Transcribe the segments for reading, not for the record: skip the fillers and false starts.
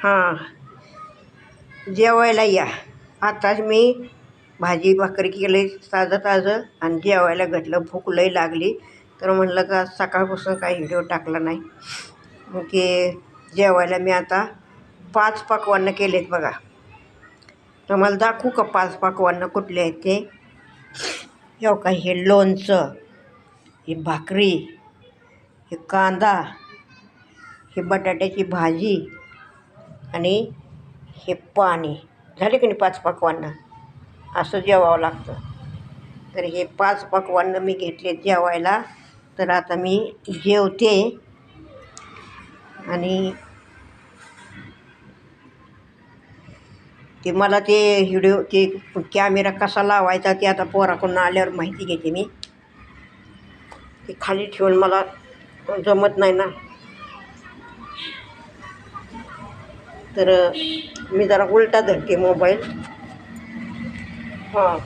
हां, जेवायला या. आताच मी भाजी भाकरी केली ताजं ताजं आणि जेवायला घातलं. भूक लई लागली तर म्हणलं का सकाळपासून काही व्हिडिओ टाकला नाही. मग ते जेवायला मी आता 5 पक्वान्न केलेत बघा. तुम्हाला दाखवू का 5 पक्वान्न कुठले आहेत ते? हे का, हे लोणचं, ही भाकरी, हे कांदा, हे बटाट्याची भाजी आणि हे पाणी. झाले की नाही 5 पक्वान्न? असं जेवावं लागतं. तर हे 5 पक्वान्न मी घेतले जेवायला. तर आता मी जेवते आणि ते मला ते व्हिडिओ ते कॅमेरा कसा लावायचा ते आता पोराकडून आल्यावर माहिती घेते मी. ते खाली ठेवून मला जमत नाही ना. तर मी जरा उलटा धरते मोबाईल. हां,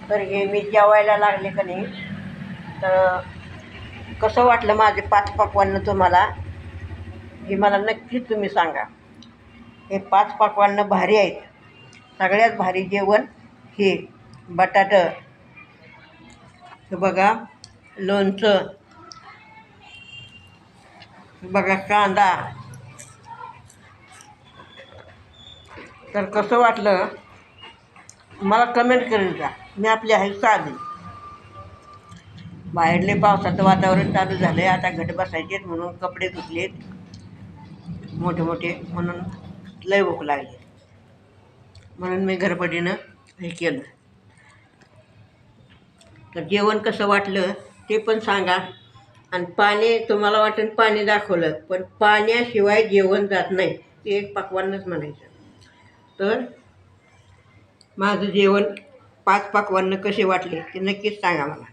तर हे मी जेवायला लागले का नाही. तर कसं वाटलं माझे 5 पक्वान्न तुम्हाला, हे मला नक्कीच तुम्ही सांगा. हे 5 पक्वान्न भारी आहेत. सगळ्यात भारी जेवण हे बटाटं, हे बघा लोणचं, हे बघा कांदा. तर कसं वाटलं मला कमेंट करेल का. मी आपली आहे साधी. बाहेरले पावसाचं वातावरण चालू झालं आहे. आता घट बसायचेत म्हणून कपडे धुतलेत मोठे मोठे, म्हणून लय भूक लागली म्हणून मी गडबडीनं हे केलं. तर जेवण कसं वाटलं ते पण सांगा. आणि पाणी तुम्हाला वाटेल पाणी दाखवलं, पण पाण्याशिवाय जेवण जात नाही. ते एक पक्वान्नच म्हणायचं. तर माझं जेवण 5 पक्वान्न कसे वाटले ते नक्कीच सांगा मला.